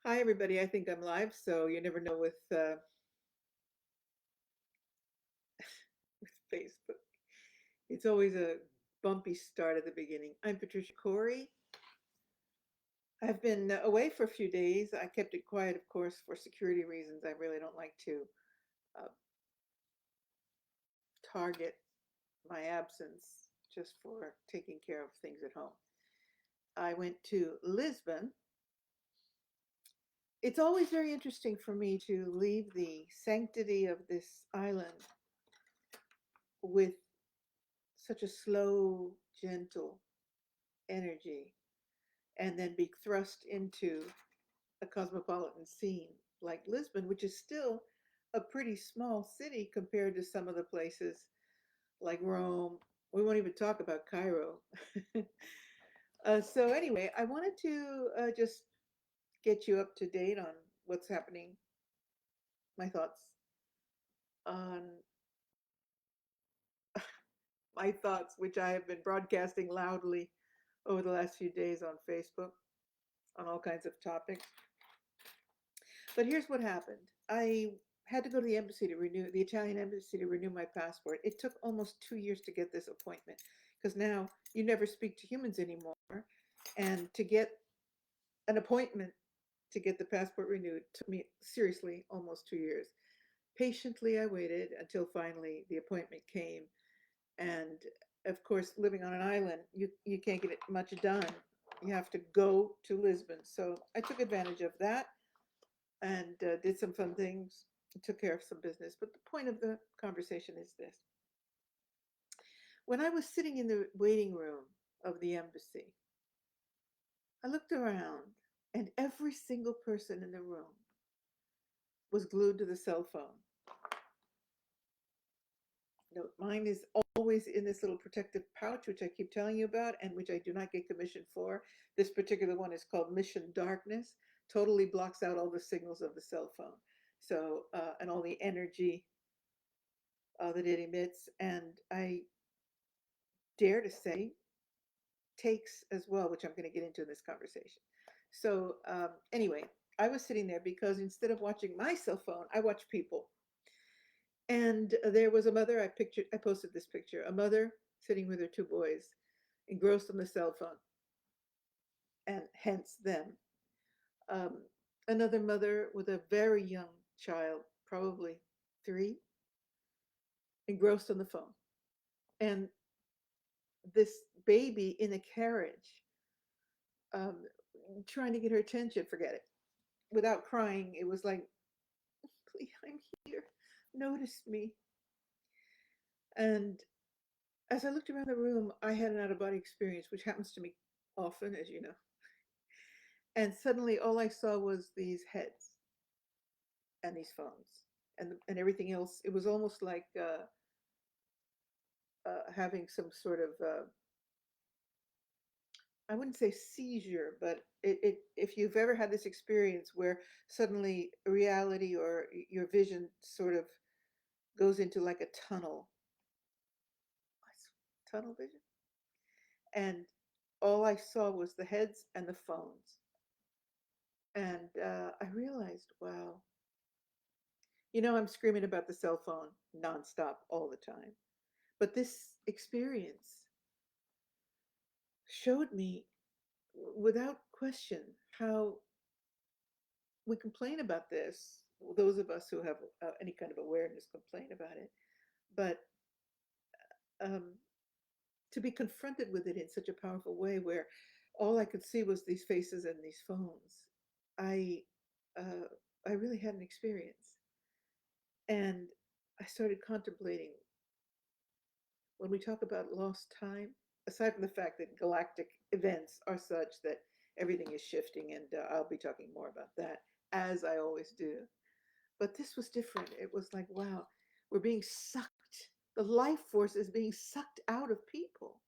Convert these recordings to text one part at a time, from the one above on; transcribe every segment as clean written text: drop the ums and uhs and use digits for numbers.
Hi, everybody. I think I'm live, so you never know with Facebook. It's always a bumpy start at the beginning. I'm Patricia Cori. I've been away for a few days. I kept it quiet, of course, for security reasons. I really don't like to uh, target my absence just for taking care of things at home. I went to Lisbon. It's always very interesting for me to leave the sanctity of this island with such a slow, gentle energy and then be thrust into a cosmopolitan scene like Lisbon, which is still a pretty small city compared to some of the places like Rome. We won't even talk about Cairo. So, anyway, I wanted to just get you up to date on what's happening, my thoughts on my thoughts, which I have been broadcasting loudly over the last few days on Facebook on all kinds of topics. But here's what happened. I had to go to the embassy to renew the Italian embassy to renew my passport. It took almost 2 years to get this appointment because now you never speak to humans anymore. And to get an appointment to get the passport renewed took me seriously almost 2 years. Patiently, I waited until finally the appointment came. And of course, living on an island, you can't get much done. You have to go to Lisbon. So I took advantage of that and did some fun things, took care of some business. But the point of the conversation is this. When I was sitting in the waiting room of the embassy, I looked around and every single person in the room was glued to the cell phone. No, mine is always in this little protective pouch, which I keep telling you about and which I do not get commission for. This particular one is called Mission Darkness, totally blocks out all the signals of the cell phone. So, and all the energy that it emits. And I dare to say takes as well, which I'm going to get into in this conversation. So, anyway, I was sitting there because instead of watching my cell phone, I watch people. And there was a mother, I posted this picture, a mother sitting with her two boys, engrossed on the cell phone, and hence them. Um, Another mother with a very young child, probably 3, engrossed on the phone. And this baby in a carriage, um, trying to get her attention, forget it. Without crying, it was like, please, I'm here, notice me. And as I looked around the room, I had an out of body experience, which happens to me often, as you know. And suddenly, all I saw was these heads and these phones and everything else. It was almost like having some sort of I wouldn't say seizure, but if you've ever had this experience where suddenly reality or your vision sort of goes into like a tunnel vision, and all I saw was the heads and the phones, and I realized, wow, I'm screaming about the cell phone nonstop all the time, but this experience showed me without question how we complain about this. Those of us who have any kind of awareness complain about it, but um, to be confronted with it in such a powerful way, where all I could see was these faces and these phones, I uh, I really had an experience, and I started contemplating when we talk about lost time. Aside from the fact that galactic events are such that everything is shifting, and I'll be talking more about that as I always do. But this was different. It was like, wow, we're being sucked. The life force is being sucked out of people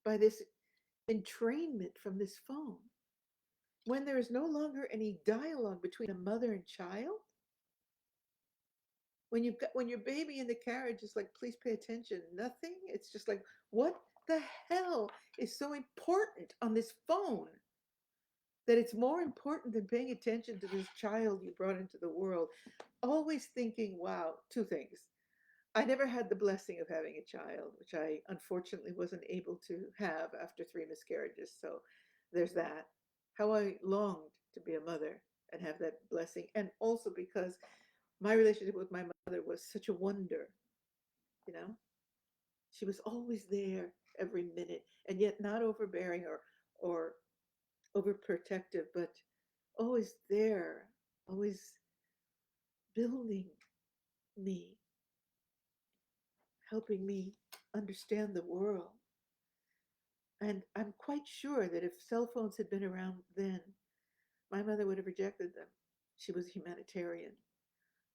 by this entrainment from this phone. When there is no longer any dialogue between a mother and child, when your baby in the carriage is like, please pay attention, nothing. It's just like, what the hell is so important on this phone that it's more important than paying attention to this child you brought into the world. Always thinking, wow, two things. I never had the blessing of having a child, which I unfortunately wasn't able to have after three miscarriages. So there's that. How I longed to be a mother and have that blessing. And also because my relationship with my mother was such a wonder, you know? She was always there every minute, and yet not overbearing or overprotective, but always there, always building me, helping me understand the world. And I'm quite sure that if cell phones had been around then, my mother would have rejected them. She was a humanitarian.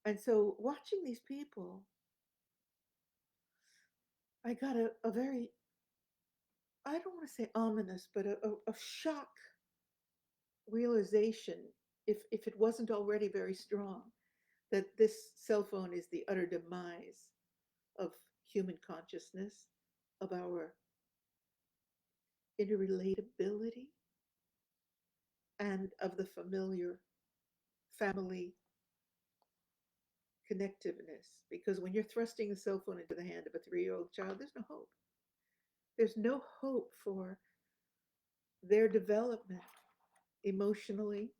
And so watching these people, I got a very, I don't want to say ominous, but a shock realization, if it wasn't already very strong, that this cell phone is the utter demise of human consciousness, of our interrelatability, and of the familiar family connectiveness. Because when you're thrusting a cell phone into the hand of a 3-year-old child, there's no hope. There's no hope for their development emotionally,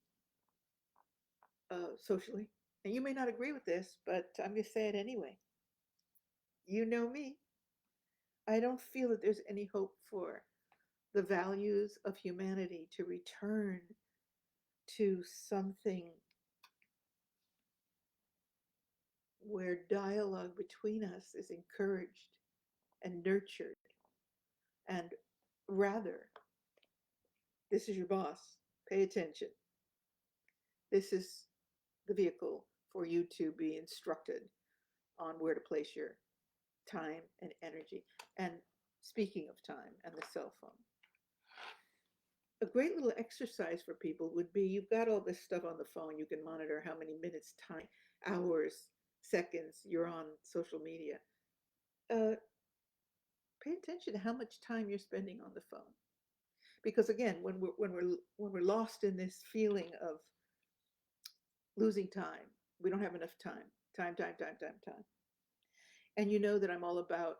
socially. And you may not agree with this, but I'm going to say it anyway. You know me. I don't feel that there's any hope for the values of humanity to return to something where dialogue between us is encouraged and nurtured. And rather, this is your boss, pay attention. This is the vehicle for you to be instructed on where to place your time and energy. And speaking of time and the cell phone, a great little exercise for people would be, you've got all this stuff on the phone. You can monitor how many minutes, time, hours, seconds you're on social media. Uh, Pay attention to how much time you're spending on the phone. Because again, when we're lost in this feeling of losing time, we don't have enough time. Time. And you know that I'm all about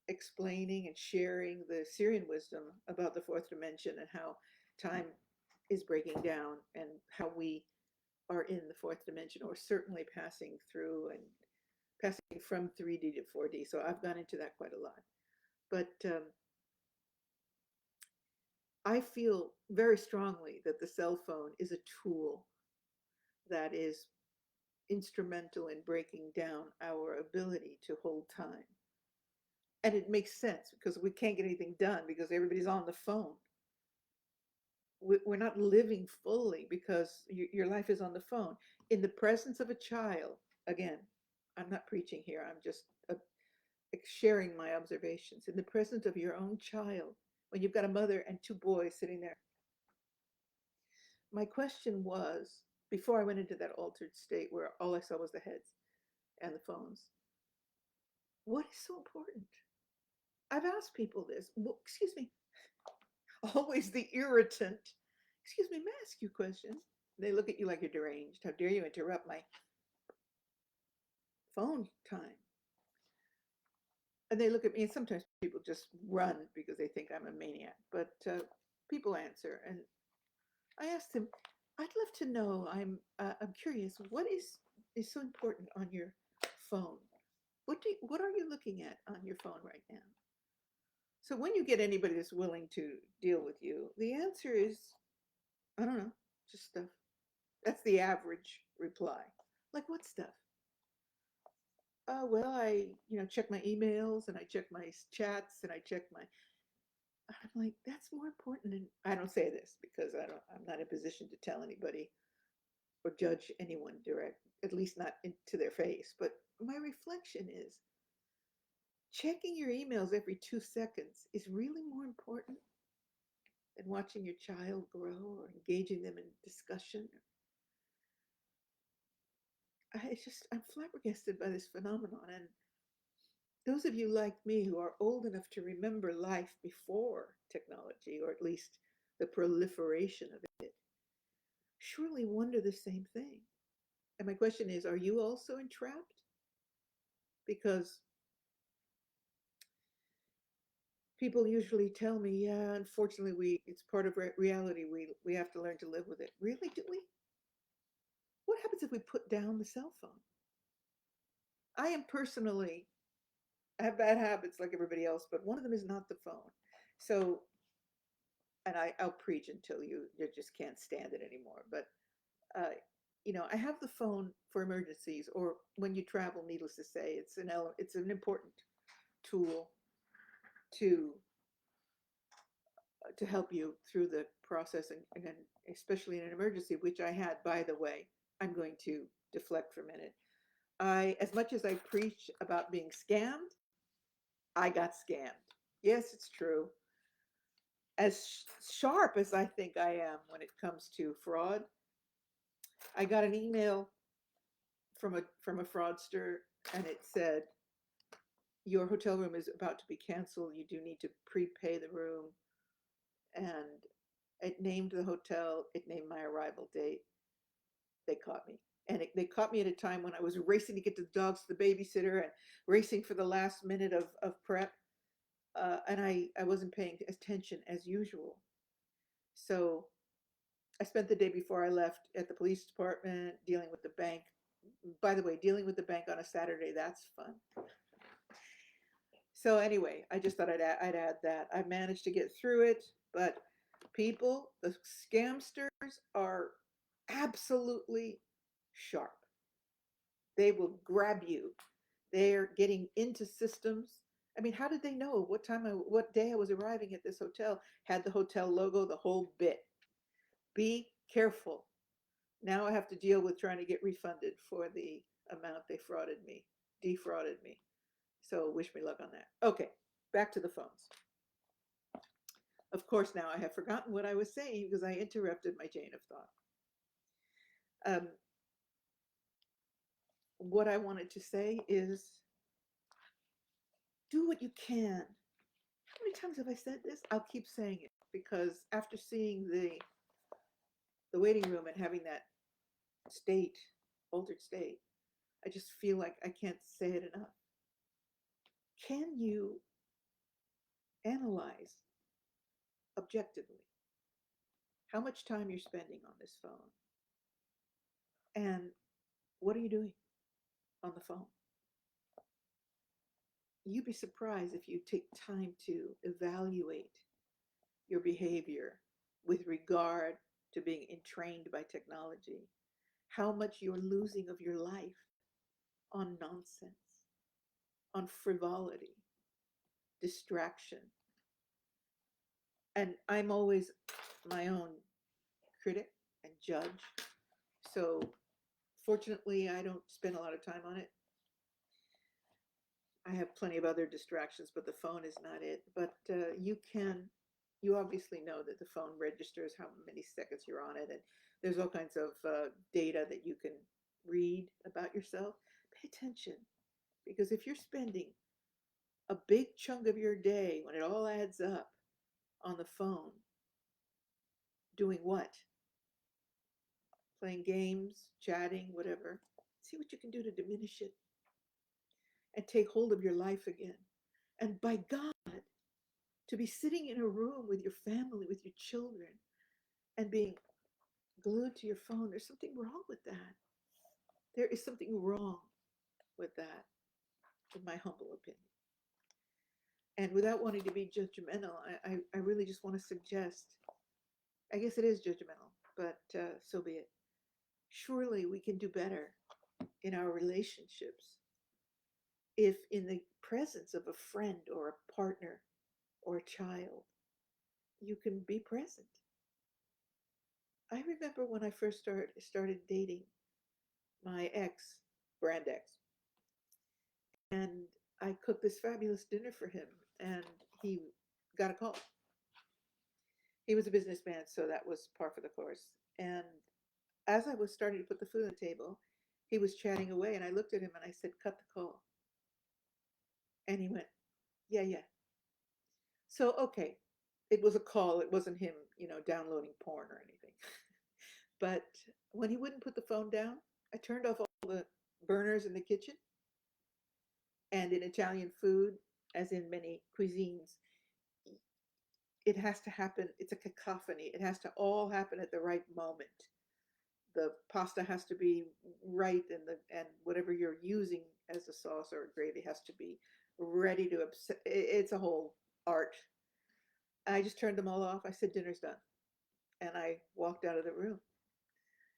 explaining and sharing the Syrian wisdom about the fourth dimension and how time is breaking down and how we are in the fourth dimension, or certainly passing through and passing from 3D to 4D. So I've gone into that quite a lot. But I feel very strongly that the cell phone is a tool that is instrumental in breaking down our ability to hold time. And it makes sense because we can't get anything done because everybody's on the phone. We're not living fully because your life is on the phone. In the presence of a child, again, I'm not preaching here, I'm just sharing my observations. In the presence of your own child, when you've got a mother and two boys sitting there. My question was, before I went into that altered state where all I saw was the heads and the phones, what is so important? I've asked people this. Well, excuse me, always the irritant. Excuse me, may I ask you a question? They look at you like you're deranged. How dare you interrupt my phone time? And they look at me, and sometimes people just run because they think I'm a maniac. But people answer, and I asked them, "I'd love to know. I'm curious. What is so important on your phone? What are you looking at on your phone right now?" So when you get anybody that's willing to deal with you, the answer is, I don't know, just stuff. That's the average reply. Like what stuff? Well, I check my emails and I check my chats and I check my. I'm like, that's more important. And I don't say this because I'm not in a position to tell anybody or judge anyone direct, at least not into their face. But my reflection is, checking your emails every 2 seconds is really more important than watching your child grow or engaging them in discussion. I'm flabbergasted by this phenomenon. And those of you like me who are old enough to remember life before technology, or at least the proliferation of it, surely wonder the same thing. And my question is, are you also entrapped? Because people usually tell me, yeah, unfortunately, it's part of reality. We have to learn to live with it. Really, do we? What happens if we put down the cell phone? I am personally, I have bad habits like everybody else, but one of them is not the phone. So, and I'll preach until you just can't stand it anymore. But I have the phone for emergencies or when you travel. Needless to say, it's an important tool to help you through the process, and especially in an emergency, which I had, by the way. I'm going to deflect for a minute. As much as I preach about being scammed, I got scammed. Yes, it's true. As sharp as I think I am when it comes to fraud, I got an email from a fraudster, and it said, your hotel room is about to be canceled. You do need to prepay the room. And it named the hotel, it named my arrival date. They caught me. And they caught me at a time when I was racing to get the dogs to the babysitter and racing for the last minute of prep. And I wasn't paying attention as usual. So I spent the day before I left at the police department dealing with the bank. By the way, dealing with the bank on a Saturday, that's fun. So anyway, I just thought I'd add that. I managed to get through it, but people, the scamsters are absolutely sharp. They will grab you. They're getting into systems. I mean, how did they know what day I was arriving at this hotel? Had the hotel logo, the whole bit. Be careful. Now I have to deal with trying to get refunded for the amount they defrauded me. So wish me luck on that. Okay, back to the phones. Of course, now I have forgotten what I was saying because I interrupted my chain of thought. What I wanted to say is, do what you can. How many times have I said this? I'll keep saying it because after seeing the waiting room and having that altered state, I just feel like I can't say it enough. Can you analyze objectively how much time you're spending on this phone? And what are you doing on the phone? You'd be surprised if you take time to evaluate your behavior with regard to being entrained by technology, how much you're losing of your life on nonsense, on frivolity, distraction. And I'm always my own critic and judge. So fortunately, I don't spend a lot of time on it. I have plenty of other distractions, but the phone is not it. But you obviously know that the phone registers how many seconds you're on it. And there's all kinds of data that you can read about yourself. Pay attention, because if you're spending a big chunk of your day, when it all adds up, on the phone, doing what? Playing games, chatting, whatever. See what you can do to diminish it and take hold of your life again. And by God, to be sitting in a room with your family, with your children, and being glued to your phone, there's something wrong with that. There is something wrong with that, in my humble opinion. And without wanting to be judgmental, I really just want to suggest, I guess it is judgmental, but so be it. Surely we can do better in our relationships if in the presence of a friend or a partner or a child, you can be present. I remember when I first started dating my ex, brand ex, and I cooked this fabulous dinner for him, and he got a call. He was a businessman, so that was par for the course. And as I was starting to put the food on the table, he was chatting away, and I looked at him and I said, "Cut the call." And he went, "Yeah, yeah." So, okay, it was a call. It wasn't him downloading porn or anything. But when he wouldn't put the phone down, I turned off all the burners in the kitchen. And in Italian food, as in many cuisines, it has to happen. It's a cacophony. It has to all happen at the right moment. The pasta has to be right, and whatever you're using as a sauce or a gravy has to be ready to upset. It's a whole art. I just turned them all off. I said, dinner's done. And I walked out of the room.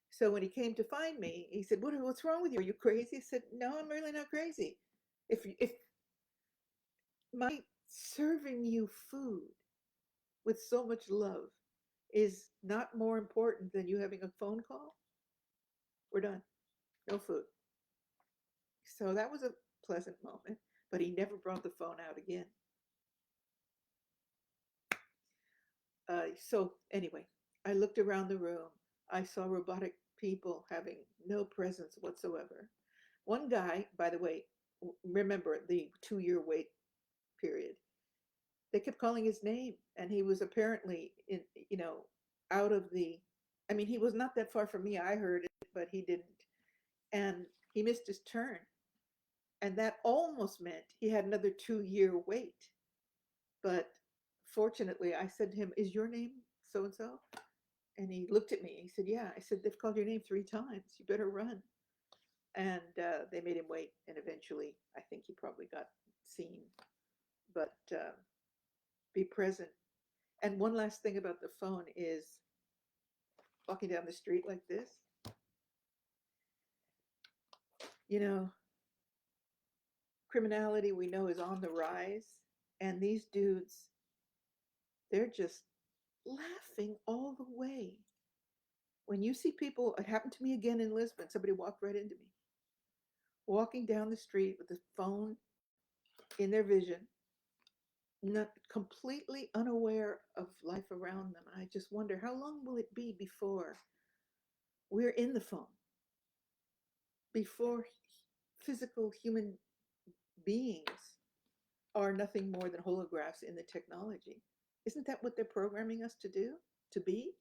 So when he came to find me, he said, what's wrong with you? Are you crazy? I said, no, I'm really not crazy. If my serving you food with so much love is not more important than you having a phone call, we're done. No food. So that was a pleasant moment, but he never brought the phone out again. So anyway, I looked around the room. I saw robotic people having no presence whatsoever. One guy, by the way, remember the 2-year wait period. They kept calling his name, and he was apparently out of the. I mean, he was not that far from me. I heard it, but he didn't, and he missed his turn, and that almost meant he had another 2-year wait. But fortunately, I said to him, "Is your name so and so?" And he looked at me. He said, "Yeah." I said, "They've called your name 3 times. You better run." And they made him wait, and eventually, I think he probably got seen. But be present. And one last thing about the phone is walking down the street like this. Criminality we know is on the rise. And these dudes, they're just laughing all the way. When you see people, it happened to me again in Lisbon. Somebody walked right into me, walking down the street with the phone in their vision, not completely unaware of life around them. I just wonder, how long will it be before we're in the phone, before physical human beings are nothing more than holographs in the technology? Isn't that what they're programming us to do, to be?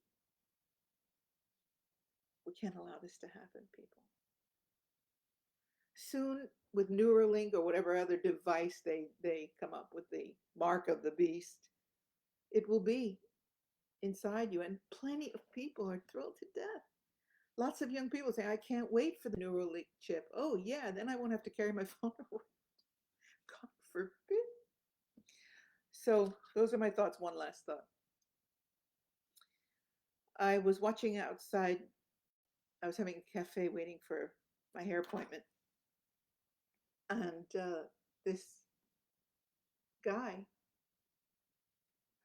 We can't allow this to happen, people. Soon, with Neuralink or whatever other device they come up with, the mark of the beast, it will be inside you. And plenty of people are thrilled to death. Lots of young people say, I can't wait for the Neuralink chip. Oh, yeah, then I won't have to carry my phone around. God forbid. So those are my thoughts. One last thought. I was watching outside. I was having a cafe waiting for my hair appointment. And this guy,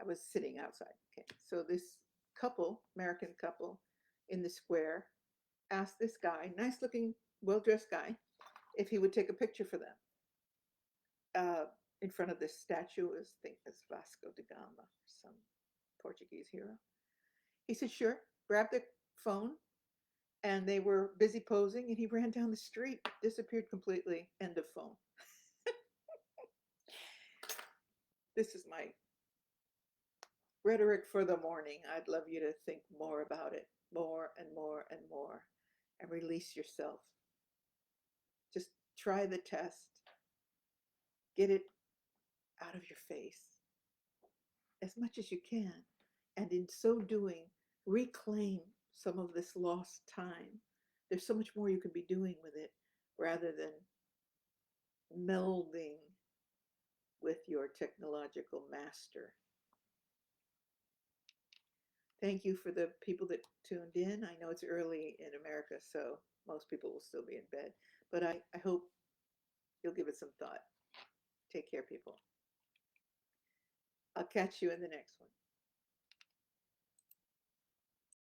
I was sitting outside. Okay, so this couple, American couple in the square, asked this guy, nice looking, well-dressed guy, if he would take a picture for them in front of this statue. I think it's Vasco da Gama, some Portuguese hero. He said, sure, grabbed the phone, and they were busy posing, and he ran down the street, disappeared completely, end of phone. This is my rhetoric for the morning. I'd love you to think more about it, more and more and more, and release yourself. Just try the test. Get it out of your face as much as you can. And in so doing, reclaim some of this lost time. There's so much more you could be doing with it rather than melding with your technological master. Thank you for the people that tuned in. I know it's early in America, so most people will still be in bed, but I hope you'll give it some thought. Take care, people. I'll catch you in the next one.